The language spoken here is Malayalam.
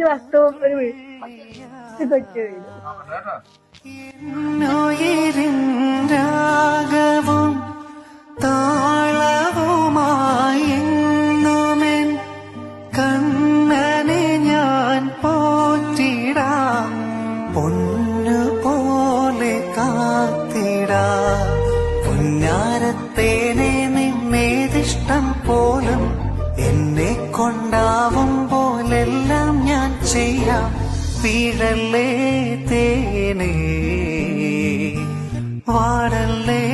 5 വർഷവും ഒരു കൊച്ചു വീട്. രാഗവും താളവുമായെന്നുമെൻ കണ്ണനെ ഞാൻ പോറ്റിടാം, പൊന്നു പോലെ കാത്തിടാം. പുന്നാരത്തേനെ നിന്നേതിഷ്ടം പോലും എന്നെ കൊണ്ടാവും പോലെല്ലാം ഞാൻ ചെയ്യാം. വീഴല്ലേ തേനേ, വാടല്ലേ